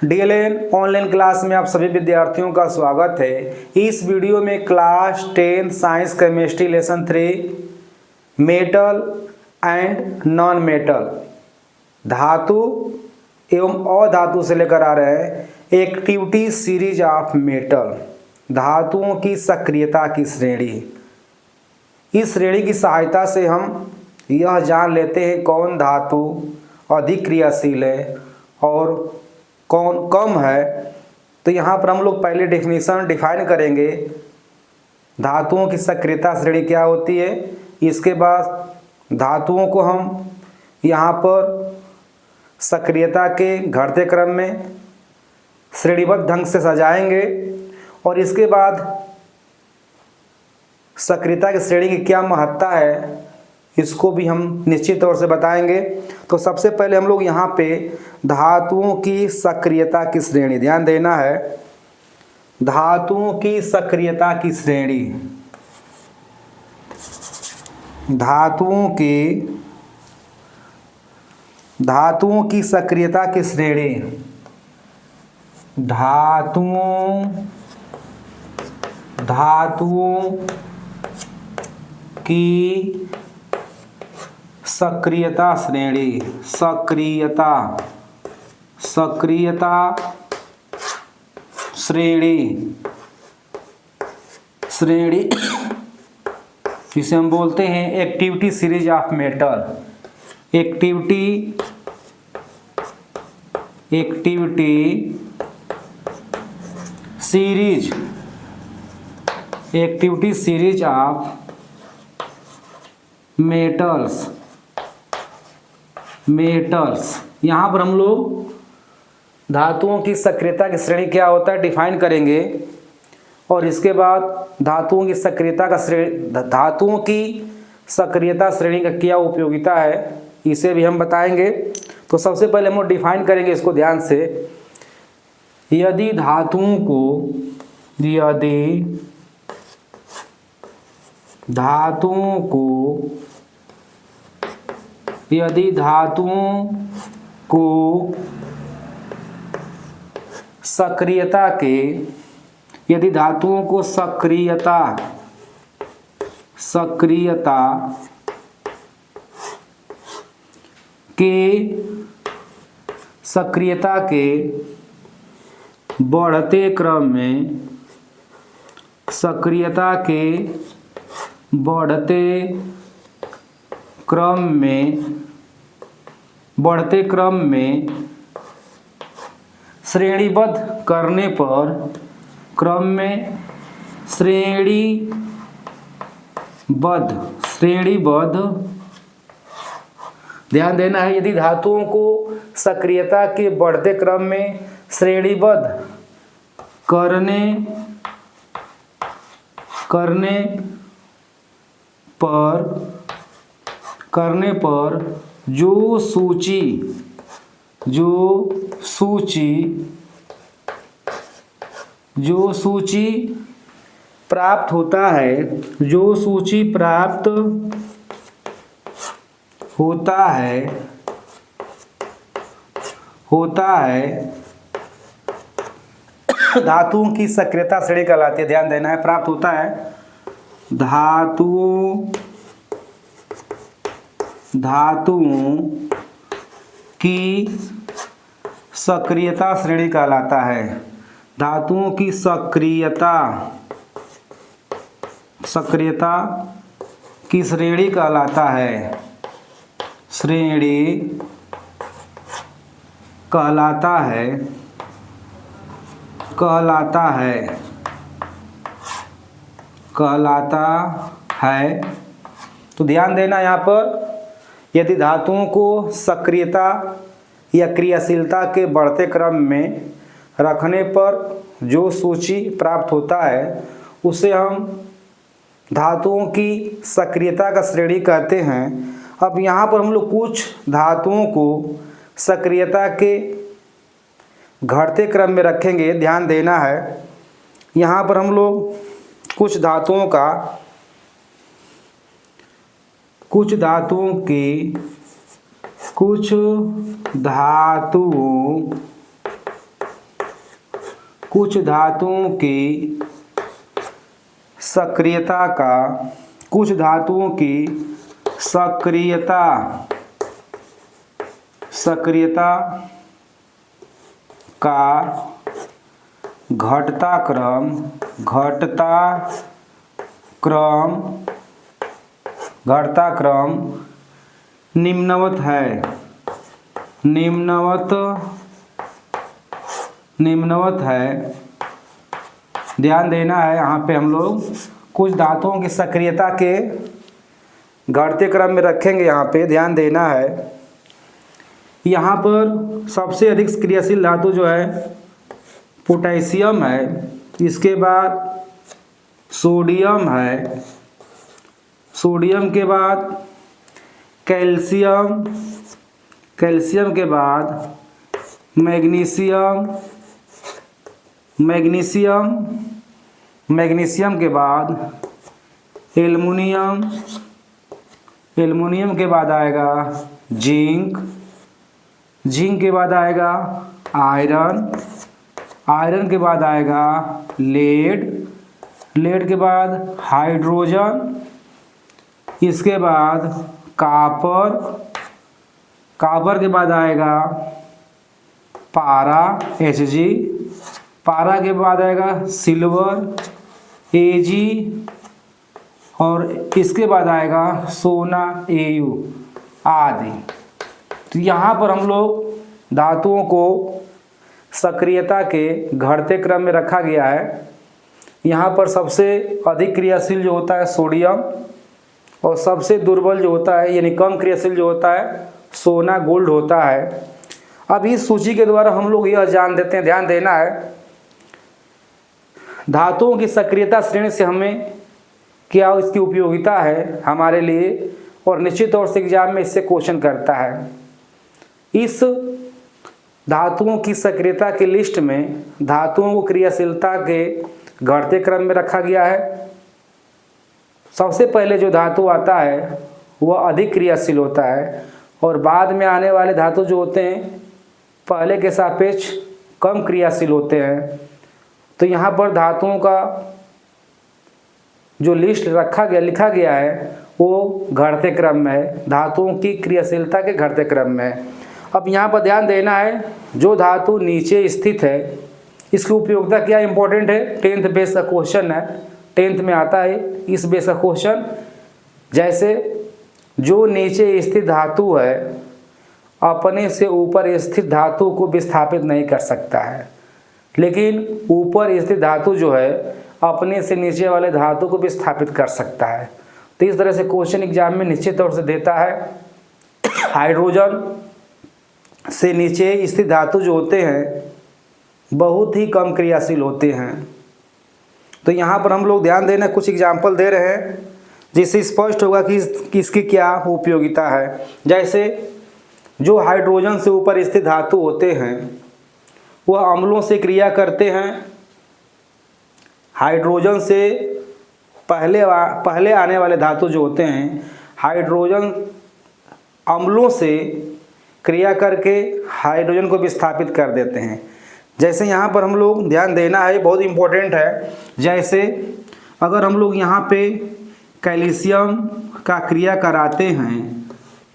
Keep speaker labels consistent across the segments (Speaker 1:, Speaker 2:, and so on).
Speaker 1: DLN online class में आप सभी विद्यार्थियों का स्वागत है। इस वीडियो में class 10 science chemistry lesson 3 metal and non metal धातु एवं अधातु से लेकर आ रहे हैं एक्टिविटी सीरीज ऑफ मेटल, धातुओं की सक्रियता की श्रेणी। इस श्रेणी की सहायता से हम यह जान लेते हैं कौन धातु अधिक क्रियाशील है और कौन कम है। तो यहाँ पर हम लोग पहले डिफाइन करेंगे धातुओं की सक्रियता श्रेणी क्या होती है। इसके बाद धातुओं को हम यहाँ पर सक्रियता के घटते क्रम में श्रेणीबद्ध ढंग से सजाएंगे और इसके बाद सक्रियता की श्रेणी की क्या महत्ता है इसको भी हम निश्चित तौर से बताएंगे। तो सबसे पहले हम लोग यहाँ पे धातुओं की सक्रियता की श्रेणी ध्यान देना है। धातुओं की सक्रियता की श्रेणी, धातुओं की सक्रियता की श्रेणी, धातुओं की सक्रियता श्रेणी, सक्रियता श्रेणी जिसे हम बोलते हैं activity series of metal. Activity series of metals. यहाँ पर हम लोग धातुओं की सक्रियता की श्रेणी क्या होता है डिफाइन करेंगे और इसके बाद धातुओं की सक्रियता श्रेणी का क्या उपयोगिता है इसे भी हम बताएंगे। तो सबसे पहले हम लोग डिफाइन करेंगे इसको ध्यान से। यदि धातुओं को सक्रियता के बढ़ते क्रम में श्रेणीबद्ध करने पर श्रेणीबद्ध ध्यान देना है। यदि धातुओं को सक्रियता के बढ़ते क्रम में श्रेणीबद्ध करने पर जो सूची प्राप्त होता है धातुओं की सक्रियता श्रेणी कहलाती है। ध्यान देना है, प्राप्त होता है धातुओं की सक्रियता श्रेणी कहलाता है। धातुओं की सक्रियता की श्रेणी कहलाता है। तो ध्यान देना यहाँ पर, यदि धातुओं को सक्रियता या क्रियाशीलता के बढ़ते क्रम में रखने पर जो सूची प्राप्त होता है उसे हम धातुओं की सक्रियता का श्रेणी कहते हैं। अब यहाँ पर हम लोग कुछ धातुओं को सक्रियता के घटते क्रम में रखेंगे। ध्यान देना है, यहाँ पर हम लोग कुछ धातुओं कुछ धातुओं की सक्रियता का घटता क्रम निम्नवत है। ध्यान देना है, यहाँ पे हम लोग कुछ धातुओं की सक्रियता के घटते क्रम में रखेंगे। यहाँ पे ध्यान देना है, यहाँ पर सबसे अधिक क्रियाशील धातु जो है पोटेशियम है, इसके बाद सोडियम है, सोडियम के बाद कैल्शियम, कैल्शियम के बाद मैग्नीशियम, मैग्नीशियम के बाद एल्युमिनियम, एल्युमिनियम के बाद आएगा जिंक, जिंक के बाद आएगा आयरन, आयरन के बाद आएगा लेड, लेड के बाद हाइड्रोजन, इसके बाद कॉपर, कॉपर के बाद आएगा पारा Hg, पारा के बाद आएगा सिल्वर Ag, और इसके बाद आएगा सोना Au आदि। तो यहाँ पर हम लोग धातुओं को सक्रियता के घटते क्रम में रखा गया है। यहाँ पर सबसे अधिक क्रियाशील जो होता है सोडियम, और सबसे दुर्बल जो होता है यानी कम क्रियाशील जो होता है सोना गोल्ड होता है। अब इस सूची के द्वारा हम लोग यह जान देते हैं, ध्यान देना है, धातुओं की सक्रियता श्रेणी से हमें क्या इसकी उपयोगिता है हमारे लिए, और निश्चित तौर से एग्जाम में इससे क्वेश्चन करता है। इस धातुओं की सक्रियता की लिस्ट में धातुओं को क्रियाशीलता के घटते क्रम में रखा गया है। सबसे पहले जो धातु आता है वह अधिक क्रियाशील होता है, और बाद में आने वाले धातु जो होते हैं पहले के सापेक्ष कम क्रियाशील होते हैं। तो यहाँ पर धातुओं का जो लिस्ट लिखा गया है वो घटते क्रम में है, धातुओं की क्रियाशीलता के घटते क्रम में है। अब यहाँ पर ध्यान देना है, जो धातु नीचे स्थित है इसकी उपयोगिता क्या इंपॉर्टेंट है, 10th बेस का क्वेश्चन है, 10th में आता है इस बेस का क्वेश्चन। जैसे जो नीचे स्थित धातु है अपने से ऊपर स्थित धातु को विस्थापित नहीं कर सकता है, लेकिन ऊपर स्थित धातु जो है अपने से नीचे वाले धातु को विस्थापित कर सकता है। तो इस तरह से क्वेश्चन एग्जाम में निश्चित तौर से देता है। हाइड्रोजन से नीचे स्थित धातु जो होते हैं बहुत ही कम क्रियाशील होते हैं। तो यहाँ पर हम लोग ध्यान देना, कुछ एग्जाम्पल दे रहे हैं जिससे स्पष्ट होगा कि इसकी क्या उपयोगिता है। जैसे जो हाइड्रोजन से ऊपर स्थित धातु होते हैं वह अम्लों से क्रिया करते हैं। हाइड्रोजन से पहले आने वाले धातु जो होते हैं हाइड्रोजन अम्लों से क्रिया करके हाइड्रोजन को विस्थापित कर देते हैं। जैसे यहाँ पर हम लोग ध्यान देना है, बहुत इम्पोर्टेंट है। जैसे अगर हम लोग यहाँ पे कैल्शियम का क्रिया कराते हैं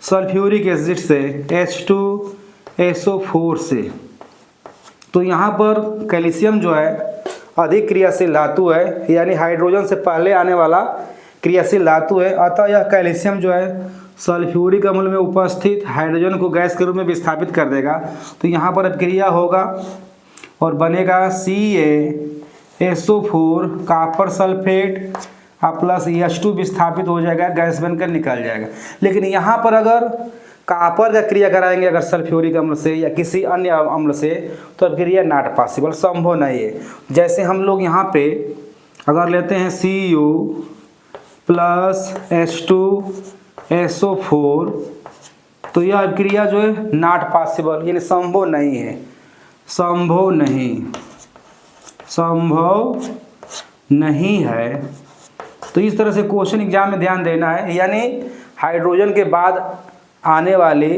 Speaker 1: सल्फ्यूरिक एसिड से H2SO4 से, तो यहाँ पर कैल्शियम जो है अधिक क्रियाशील धातु है, यानी हाइड्रोजन से पहले आने वाला क्रियाशील धातु है। अतः यह कैल्शियम जो है सल्फ्यूरिक अम्ल में उपस्थित हाइड्रोजन को गैस के रूप में विस्थापित कर देगा। तो यहाँ पर अब क्रिया होगा और बनेगा CaSO4 copper sulphate plus H2 विस्थापित हो जाएगा, गैस बनकर निकल जाएगा। लेकिन यहाँ पर अगर कॉपर का क्रिया कराएंगे अगर सल्फ्यूरिक अम्ल से या किसी अन्य अम्ल से, तो क्रिया नॉट पॉसिबल, संभव नहीं है। जैसे हम लोग यहाँ पे अगर लेते हैं Cu प्लस H2SO4, तो यह क्रिया जो है नॉट पॉसिबल यानी संभव नहीं है, संभव नहीं है। तो इस तरह से क्वेश्चन एग्जाम में ध्यान देना है, यानी हाइड्रोजन के बाद आने वाले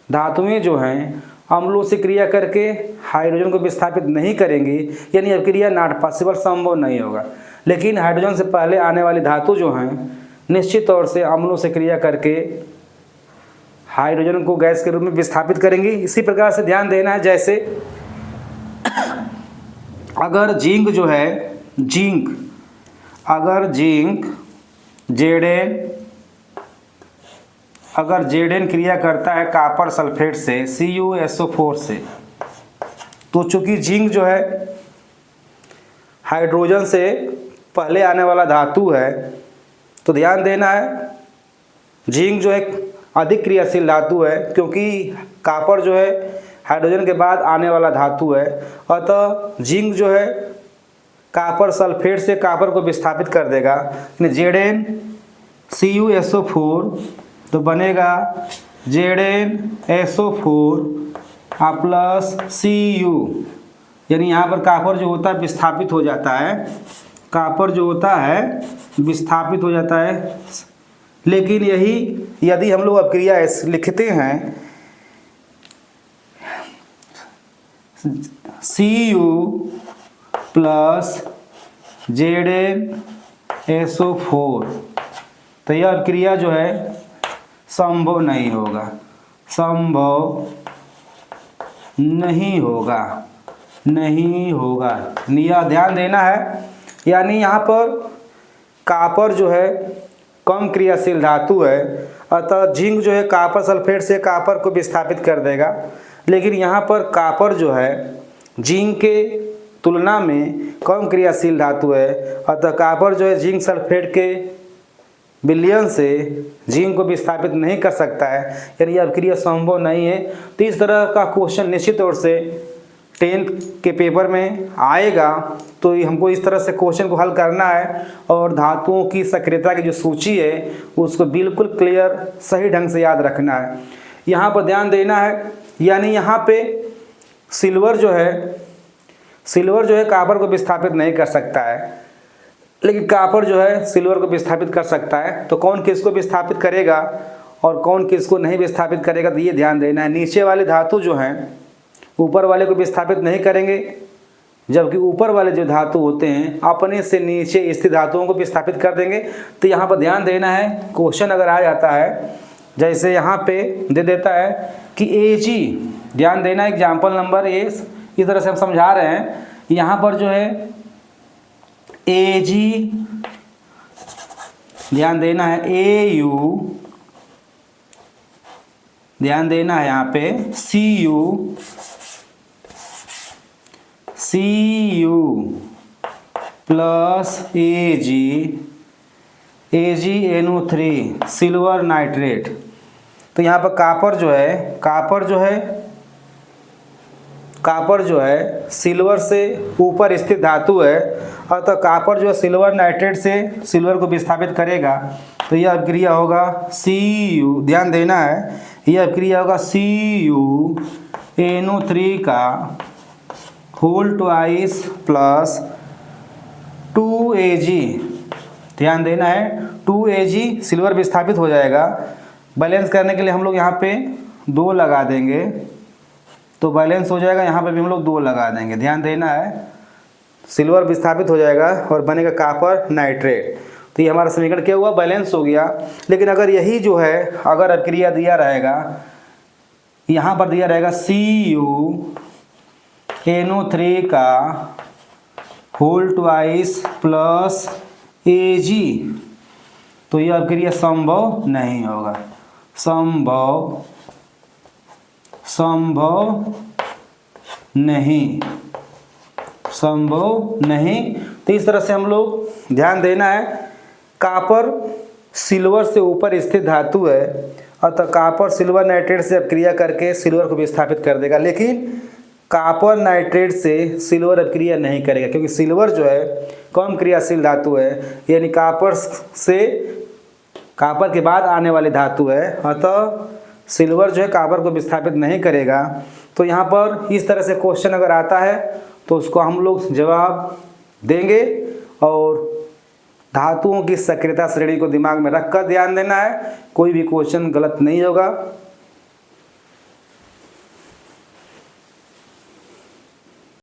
Speaker 1: धातुएं जो हैं अम्लों से क्रिया करके हाइड्रोजन को विस्थापित नहीं करेंगी, यानी अभिक्रिया नॉट पॉसिबल, संभव नहीं होगा। लेकिन हाइड्रोजन से पहले आने वाली धातु जो हैं निश्चित तौर से अम्लों से क्रिया करके हाइड्रोजन को गैस के रूप में विस्थापित करेंगी। इसी प्रकार से ध्यान देना है, जैसे अगर जिंक जो है अगर Zn क्रिया करता है कॉपर सल्फेट से CuSO4 से, तो चूंकि जिंक जो है हाइड्रोजन से पहले आने वाला धातु है, तो ध्यान देना है जिंक जो है अधिक क्रियाशील धातु है, क्योंकि कॉपर जो है हाइड्रोजन के बाद आने वाला धातु है। अतः जिंक जो है कॉपर सल्फेट से कॉपर को विस्थापित कर देगा, ZnCuSO4, तो बनेगा ZnSO4 प्लस Cu, यानी यहाँ पर कॉपर जो होता है विस्थापित हो जाता है, कॉपर जो होता है विस्थापित हो जाता है। लेकिन यही यदि हम लोग अभिक्रिया लिखते हैं Cu प्लस ZnSO4, तो यह अभिक्रिया जो है संभव नहीं होगा, नहीं होगा। यह ध्यान देना है, यानी यहाँ पर कॉपर जो है कम क्रियाशील धातु है, अतः जिंक जो है कॉपर सल्फेट से कॉपर को विस्थापित कर देगा। लेकिन यहाँ पर कॉपर जो है जिंक के तुलना में कम क्रियाशील धातु है, अतः कॉपर जो है जिंक सल्फेट के विलयन से जिंक को विस्थापित नहीं कर सकता है, यानी यह अभिक्रिया संभव नहीं है। तो इस तरह का क्वेश्चन निश्चित तौर से 10th के पेपर में आएगा, तो हमको इस तरह से क्वेश्चन को हल करना है और धातुओं की सक्रियता की जो सूची है उसको बिल्कुल क्लियर सही ढंग से याद रखना है। यहाँ पर ध्यान देना है, यानी यहाँ पे सिल्वर जो है कॉपर को विस्थापित नहीं कर सकता है, लेकिन कॉपर जो है सिल्वर को विस्थापित कर सकता है। तो कौन किसको विस्थापित करेगा और कौन किसको नहीं विस्थापित करेगा, तो ये ध्यान देना है। नीचे वाले धातु जो हैं ऊपर वाले को विस्थापित नहीं करेंगे, जबकि ऊपर वाले जो धातु होते हैं अपने से नीचे स्थित धातुओं को विस्थापित कर देंगे। तो यहाँ पर ध्यान देना है, क्वेश्चन अगर आ जाता है जैसे यहाँ पे दे देता है कि Ag, ध्यान देना एग्जाम्पल नंबर ए, इस तरह से हम समझा रहे हैं। यहाँ पर जो है Ag, ध्यान देना है Au, ध्यान देना है यहाँ पे Cu plus AgNO3 silver nitrate. तो यहाँ पर कॉपर जो है सिल्वर से ऊपर स्थित धातु है, अतः कॉपर जो है सिल्वर नाइट्रेट से सिल्वर को विस्थापित करेगा। तो यह अभिक्रिया होगा Cu, ध्यान देना है, यह अभिक्रिया होगा CuNO3 का होल ट्वाइस प्लस 2Ag, ध्यान देना है 2Ag सिल्वर विस्थापित हो जाएगा। बैलेंस करने के लिए हम लोग यहाँ पे 2 लगा देंगे, तो बैलेंस हो जाएगा। यहाँ पे भी हम लोग 2 लगा देंगे, ध्यान देना है, सिल्वर विस्थापित हो जाएगा और बनेगा कॉपर नाइट्रेट। तो ये हमारा समीकरण क्या हुआ, बैलेंस हो गया। लेकिन अगर यही जो है अगर अभिक्रिया दिया रहेगा, यहाँ पर दिया रहेगा CuNO3 का होल ट्वाइस प्लस Ag, तो यह अभिक्रिया संभव नहीं होगा, संभव नहीं। तो इस तरह से हम लोग ध्यान देना है, कॉपर सिल्वर से ऊपर स्थित धातु है, अतः कॉपर सिल्वर नाइट्रेट से अभिक्रिया करके सिल्वर को विस्थापित कर देगा। लेकिन कॉपर नाइट्रेट से सिल्वर अभिक्रिया नहीं करेगा, क्योंकि सिल्वर जो है कम क्रियाशील धातु है, यानी कॉपर के बाद आने वाली धातु है, अतः सिल्वर जो है कॉपर को विस्थापित नहीं करेगा। तो यहाँ पर इस तरह से क्वेश्चन अगर आता है तो उसको हम लोग जवाब देंगे और धातुओं की सक्रियता श्रेणी को दिमाग में रखकर ध्यान देना है, कोई भी क्वेश्चन गलत नहीं होगा।